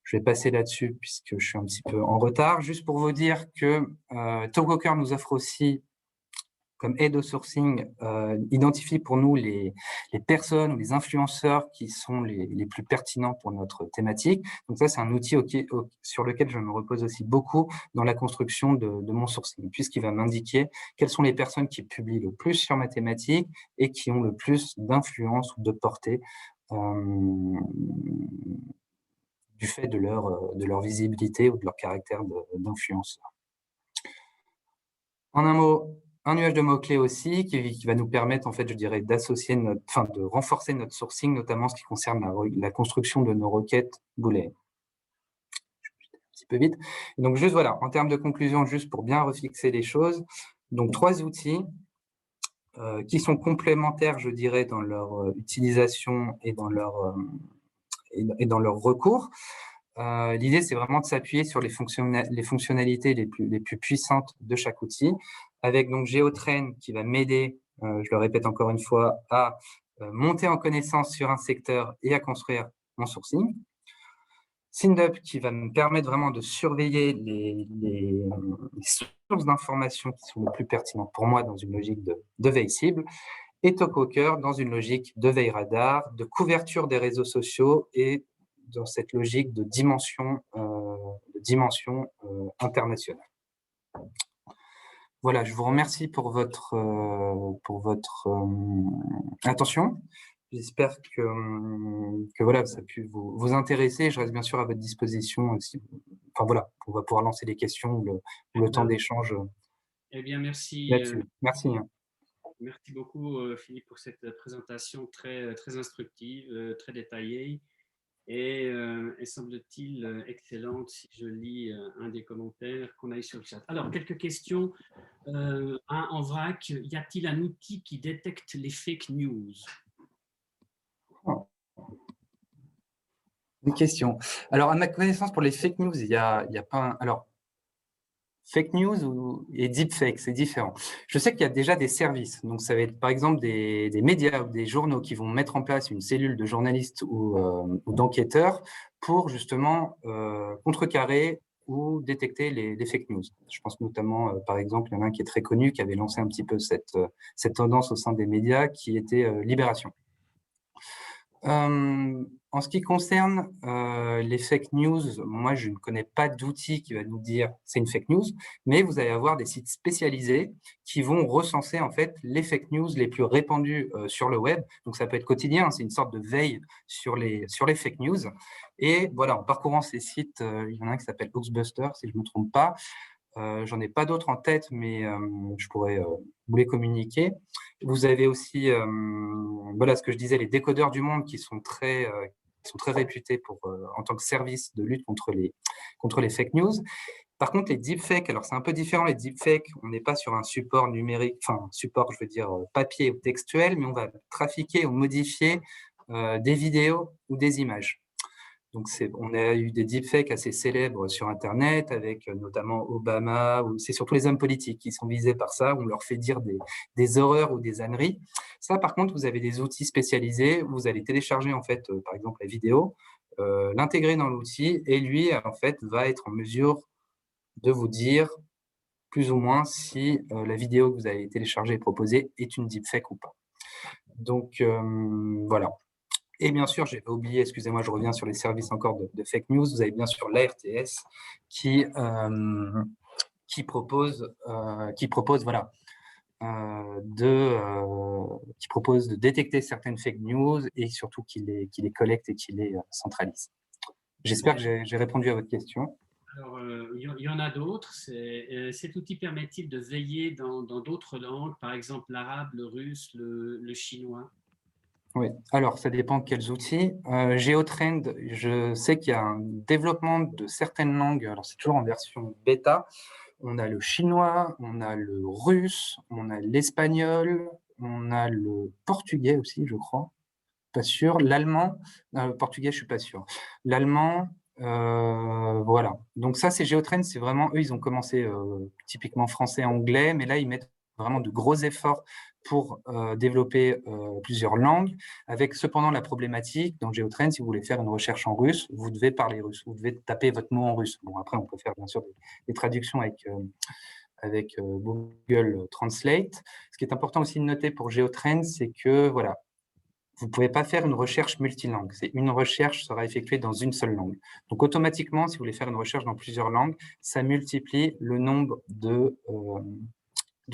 Je vais passer là-dessus puisque je suis un petit peu en retard. Juste pour vous dire que Talkwalker nous offre aussi, comme aide au sourcing, identifie pour nous les personnes ou les influenceurs qui sont les plus pertinents pour notre thématique. Donc ça, c'est un outil sur lequel je me repose aussi beaucoup dans la construction de mon sourcing, puisqu'il va m'indiquer quelles sont les personnes qui publient le plus sur ma thématique et qui ont le plus d'influence ou de portée du fait de leur visibilité ou de leur caractère d'influenceur. En un mot, un nuage de mots-clés aussi qui va nous permettre, en fait, je dirais, de renforcer notre sourcing, notamment en ce qui concerne la construction de nos requêtes booléennes. Je vais un petit peu vite. Et donc, juste voilà, en termes de conclusion, juste pour bien refixer les choses, donc 3 outils qui sont complémentaires, je dirais, dans leur utilisation et dans leur recours. L'idée, c'est vraiment de s'appuyer sur les fonctionnalités les plus puissantes de chaque outil, avec donc GeoTrain qui va m'aider, je le répète encore une fois, à monter en connaissance sur un secteur et à construire mon sourcing. SynDup qui va me permettre vraiment de surveiller les sources d'informations qui sont les plus pertinentes pour moi dans une logique de veille cible, et Talkwalker dans une logique de veille radar, de couverture des réseaux sociaux et dans cette logique de dimension internationale. Voilà, je vous remercie pour votre attention. J'espère que voilà, ça a pu vous intéresser. Je reste bien sûr à votre disposition aussi. Enfin voilà, on va pouvoir lancer les questions ou le temps d'échange Eh bien, merci. là-dessus. Merci. Merci beaucoup, Philippe, pour cette présentation très, très instructive, très détaillée et semble-t-il excellente si je lis un des commentaires qu'on a eu sur le chat. Alors, quelques questions. En vrac, y a-t-il un outil qui détecte les fake news? Des questions. Alors, à ma connaissance, pour les fake news, il y a pas alors, fake news et deepfake, c'est différent. Je sais qu'il y a déjà des services. Donc, ça va être par exemple des médias ou des journaux qui vont mettre en place une cellule de journalistes ou d'enquêteurs pour justement contrecarrer ou détecter les fake news. Je pense notamment, par exemple, il y en a un qui est très connu, qui avait lancé un petit peu cette tendance au sein des médias, qui était Libération. En ce qui concerne les fake news, moi, je ne connais pas d'outil qui va nous dire c'est une fake news, mais vous allez avoir des sites spécialisés qui vont recenser en fait les fake news les plus répandues sur le web. Donc, ça peut être quotidien, c'est une sorte de veille sur les fake news. Et voilà, en parcourant ces sites, il y en a un qui s'appelle Hoaxbuster, si je ne me trompe pas. J'en ai pas d'autres en tête, mais je pourrais vous les communiquer. Vous avez aussi, voilà ce que je disais, les décodeurs du monde qui sont très réputés en tant que service de lutte contre les fake news. Par contre, les deepfakes, alors c'est un peu différent. Les deepfakes, on n'est pas sur un support numérique, enfin support, je veux dire papier ou textuel, mais on va trafiquer ou modifier des vidéos ou des images. Donc, on a eu des deepfakes assez célèbres sur Internet, avec notamment Obama, ou c'est surtout les hommes politiques qui sont visés par ça. On leur fait dire des horreurs ou des âneries. Ça, par contre, vous avez des outils spécialisés où vous allez télécharger, en fait, par exemple, la vidéo, l'intégrer dans l'outil, et lui, en fait, va être en mesure de vous dire plus ou moins si la vidéo que vous avez téléchargée et proposée est une deepfake ou pas. Donc, voilà. Et bien sûr, j'ai oublié, excusez-moi, je reviens sur les services encore de fake news. Vous avez bien sûr l'ARTS qui propose, voilà, qui propose de détecter certaines fake news et surtout qui les collecte et qui les centralise. J'espère que j'ai répondu à votre question. Alors, il y en a d'autres. Cet outil permet-il de veiller dans d'autres langues, par exemple l'arabe, le russe, le chinois? Oui, alors ça dépend de quels outils. GeoTrend, je sais qu'il y a un développement de certaines langues, alors c'est toujours en version bêta. On a le chinois, on a le russe, on a l'espagnol, on a le portugais aussi, je crois. Pas sûr. L'allemand, portugais, je suis pas sûr. L'allemand, voilà. Donc ça, c'est GeoTrend, c'est vraiment eux, ils ont commencé typiquement français, anglais, mais là, ils mettent vraiment de gros efforts pour développer plusieurs langues, avec cependant la problématique dans GeoTrend, si vous voulez faire une recherche en russe, vous devez parler russe, vous devez taper votre mot en russe. Bon, après, on peut faire bien sûr des traductions avec Google Translate. Ce qui est important aussi de noter pour GeoTrend, c'est que voilà, vous ne pouvez pas faire une recherche multilingue. C'est une recherche sera effectuée dans une seule langue. Donc, automatiquement, si vous voulez faire une recherche dans plusieurs langues, ça multiplie le nombre de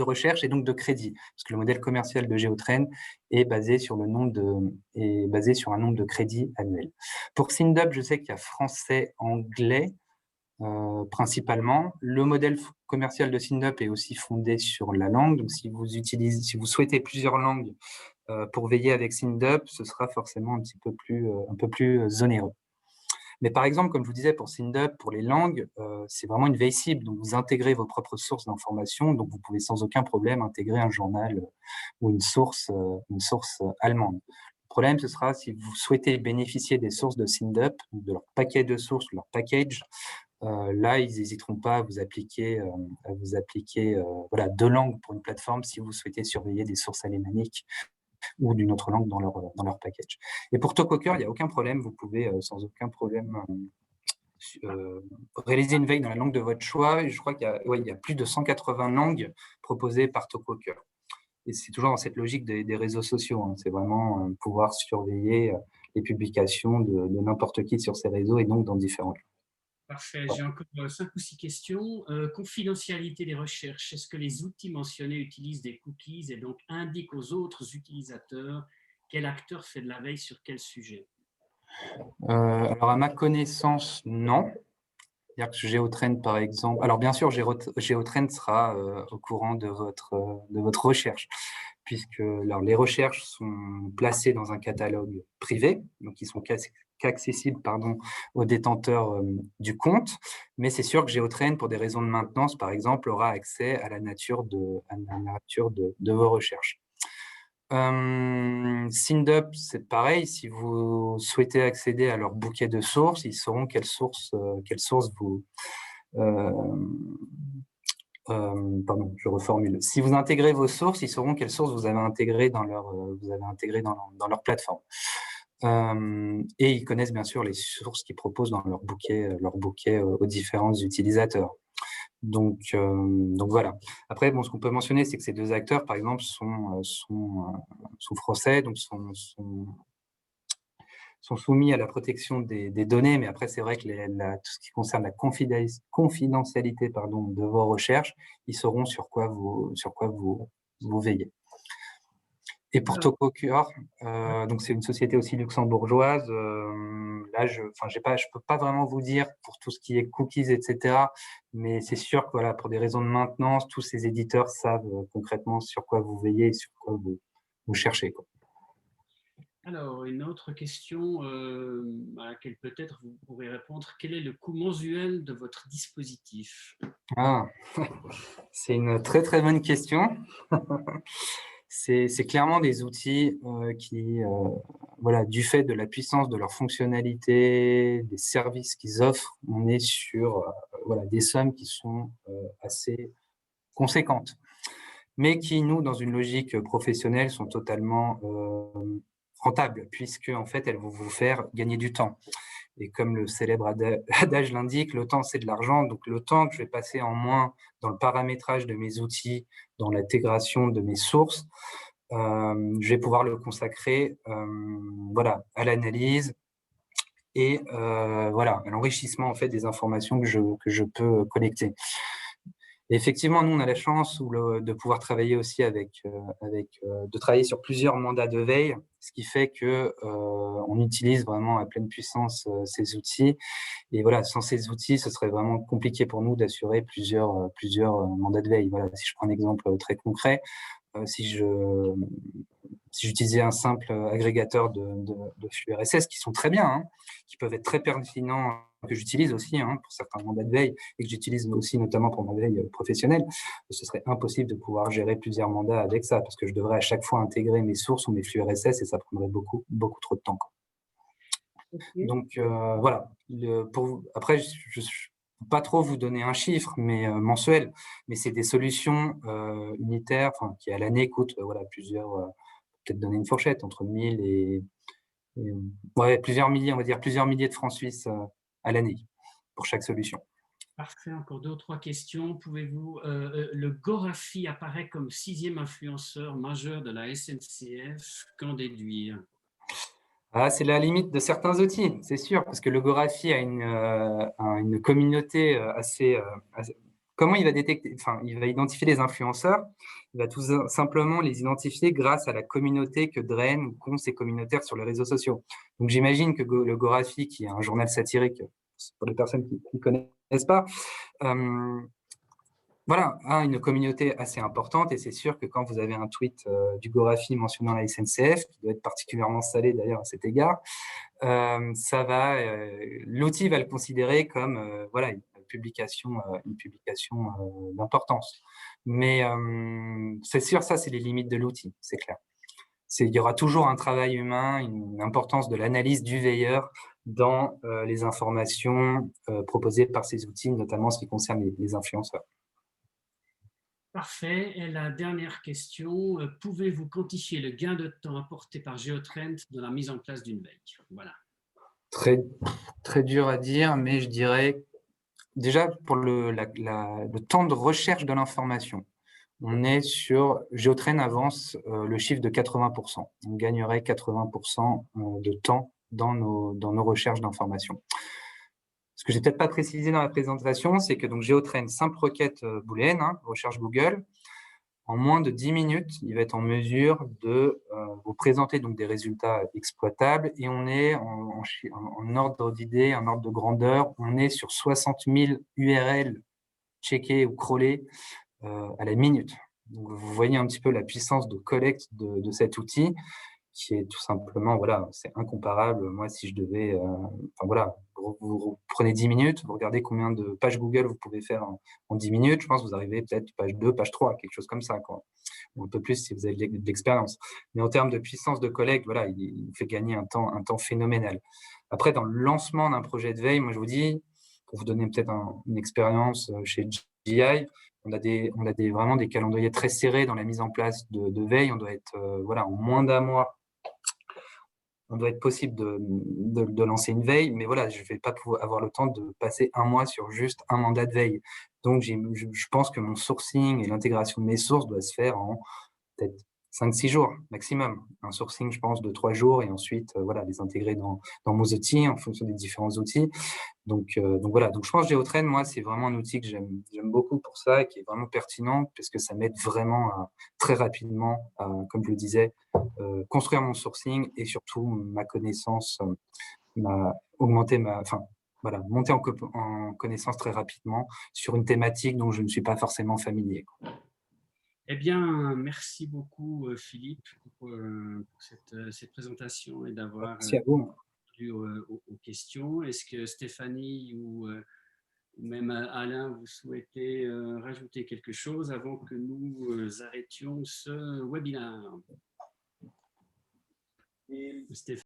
recherches et donc de crédits. Parce que le modèle commercial de GeoTrend est basé sur un nombre de crédits annuels. Pour SINDUP, je sais qu'il y a français, anglais, principalement. Le modèle commercial de SINDUP est aussi fondé sur la langue. Donc, si vous souhaitez plusieurs langues pour veiller avec SINDUP, ce sera forcément un peu plus onéreux. Mais par exemple, comme je vous disais, pour SINDUP, pour les langues, c'est vraiment une veille cible. Donc, vous intégrez vos propres sources d'information. Donc, vous pouvez sans aucun problème intégrer un journal ou une source allemande. Le problème, ce sera si vous souhaitez bénéficier des sources de SINDUP, de leur paquet de sources, leur package. Là, ils n'hésiteront pas à vous appliquer, voilà, 2 langues pour une plateforme si vous souhaitez surveiller des sources alémaniques ou d'une autre langue dans leur package. Et pour Tokoker, il n'y a aucun problème. Vous pouvez sans aucun problème réaliser une veille dans la langue de votre choix. Et je crois qu'il y a plus de 180 langues proposées par Tokoker. Et c'est toujours dans cette logique des réseaux sociaux. Hein. C'est vraiment pouvoir surveiller les publications de n'importe qui sur ces réseaux et donc dans différentes langues. Parfait. J'ai encore 5 ou 6 questions. Confidentialité des recherches. Est-ce que les outils mentionnés utilisent des cookies et donc indiquent aux autres utilisateurs quel acteur fait de la veille sur quel sujet? Alors, à ma connaissance, non. C'est-à-dire que GeoTrend, par exemple. Alors, bien sûr, GeoTrend sera au courant de votre recherche, puisque alors, les recherches sont placées dans un catalogue privé, donc ils sont qu'accessibles aux détenteurs du compte. Mais c'est sûr que GeoTrend, pour des raisons de maintenance, par exemple, aura accès à la nature de vos recherches. SINDUP, c'est pareil. Si vous souhaitez accéder à leur bouquet de sources, ils sauront quelles sources vous. Pardon, je reformule. Si vous intégrez vos sources, ils sauront quelles sources vous avez intégrées dans leur plateforme. Et ils connaissent bien sûr les sources qu'ils proposent dans leur bouquet aux différents utilisateurs. Donc voilà. Après, bon, ce qu'on peut mentionner, c'est que ces 2 acteurs, par exemple, sont français, donc sont soumis à la protection des données. Mais après, c'est vrai que tout ce qui concerne la confidentialité de vos recherches, ils sauront sur quoi vous veillez. Et pour Tokokur, donc c'est une société aussi luxembourgeoise. Là, je peux pas vraiment vous dire pour tout ce qui est cookies, etc. Mais c'est sûr que voilà, pour des raisons de maintenance, tous ces éditeurs savent concrètement sur quoi vous veillez et sur quoi vous cherchez, quoi. Alors, une autre question à laquelle peut-être vous pourrez répondre. Quel est le coût mensuel de votre dispositif? Ah, c'est une très très bonne question. C'est clairement des outils qui, voilà, du fait de la puissance de leur fonctionnalité, des services qu'ils offrent, on est sur voilà, des sommes qui sont assez conséquentes, mais qui, nous, dans une logique professionnelle, sont totalement rentables, puisque en fait, elles vont vous faire gagner du temps. Et comme le célèbre adage l'indique, le temps, c'est de l'argent. Donc, le temps que je vais passer en moins dans le paramétrage de mes outils, dans l'intégration de mes sources, je vais pouvoir le consacrer voilà, à l'analyse et voilà, à l'enrichissement en fait, des informations que je peux collecter. Et effectivement, nous, on a la chance de pouvoir travailler aussi de travailler sur plusieurs mandats de veille, ce qui fait que on utilise vraiment à pleine puissance ces outils. Et voilà, sans ces outils, ce serait vraiment compliqué pour nous d'assurer plusieurs mandats de veille. Voilà, si je prends un exemple très concret, si j'utilisais un simple agrégateur de flux RSS, qui sont très bien, hein, qui peuvent être très pertinents, que j'utilise aussi hein, pour certains mandats de veille et que j'utilise aussi notamment pour ma veille professionnelle, ce serait impossible de pouvoir gérer plusieurs mandats avec ça parce que je devrais à chaque fois intégrer mes sources ou mes flux RSS et ça prendrait beaucoup trop de temps, quoi. Ok. Donc voilà. Après, je ne peux pas trop vous donner un chiffre, mais mensuel. Mais c'est des solutions unitaires, qui à l'année coûtent voilà peut-être donner une fourchette entre 1000 et ouais, plusieurs milliers, on va dire plusieurs milliers de francs suisses à l'année pour chaque solution. Parfait, encore 2 ou 3 questions. Pouvez-vous, le Gorafi apparaît comme 6e influenceur majeur de la SNCF. Qu'en déduire? Ah, c'est la limite de certains outils, c'est sûr, parce que le Gorafi a une communauté assez. Comment il va détecter, enfin, il va identifier les influenceurs, il va tout simplement les identifier grâce à la communauté que drainent ou qu'ont ces communautaires sur les réseaux sociaux. Donc j'imagine que le Gorafi, qui est un journal satirique, pour les personnes qui ne connaissent pas, euh, voilà, a une communauté assez importante et c'est sûr que quand vous avez un tweet du Gorafi mentionnant la SNCF, qui doit être particulièrement salé d'ailleurs à cet égard, l'outil va le considérer comme voilà, une publication d'importance. Mais c'est sûr, ça, c'est les limites de l'outil, c'est clair. Il y aura toujours un travail humain, une importance de l'analyse du veilleur dans les informations proposées par ces outils, notamment en ce qui concerne les influenceurs. Parfait. Et la dernière question, pouvez-vous quantifier le gain de temps apporté par Geotrend dans la mise en place d'une veille? Voilà. Très, très dur à dire, mais je dirais déjà pour le temps de recherche de l'information. On est sur Géotrain avance le chiffre de 80%. On gagnerait 80% de temps dans nos recherches d'informations. Ce que j'ai peut-être pas précisé dans la présentation, c'est que donc Géotrain, simple requête booléenne, hein, recherche Google, en moins de 10 minutes, il va être en mesure de vous présenter donc des résultats exploitables et on est en ordre d'idée, en ordre de grandeur, on est sur 60 000 URL checkés ou crawlés à la minute. Donc, vous voyez un petit peu la puissance de collecte de cet outil qui est tout simplement, voilà, c'est incomparable. Moi, si je devais, enfin voilà, vous prenez 10 minutes, vous regardez combien de pages Google vous pouvez faire en 10 minutes, je pense que vous arrivez peut-être page 2, page 3, quelque chose comme ça, quoi. Ou un peu plus si vous avez de l'expérience. Mais en termes de puissance de collecte, voilà, il fait gagner un temps phénoménal. Après, dans le lancement d'un projet de veille, moi, je vous dis, pour vous donner peut-être une expérience chez GI, vraiment des calendriers très serrés dans la mise en place de veille. On doit être, voilà, en moins d'un mois, on doit être possible de lancer une veille, mais voilà, je ne vais pas pouvoir avoir le temps de passer un mois sur juste un mandat de veille. Donc, je pense que mon sourcing et l'intégration de mes sources doit se faire en peut-être 5-6 jours maximum. Un sourcing, je pense, de 3 jours et ensuite, voilà, les intégrer dans mon outil en fonction des différents outils. Donc voilà, donc je pense que Géotrain, moi, c'est vraiment un outil que j'aime beaucoup pour ça et qui est vraiment pertinent parce que ça m'aide vraiment très rapidement, comme je le disais, construire mon sourcing et surtout ma connaissance, enfin, voilà, monter en connaissance très rapidement sur une thématique dont je ne suis pas forcément familier. Eh bien, merci beaucoup, Philippe, pour cette présentation et d'avoir Merci à vous. répondu aux questions. Est-ce que Stéphanie ou même Alain, vous souhaitez rajouter quelque chose avant que nous arrêtions ce webinaire? Stéphanie.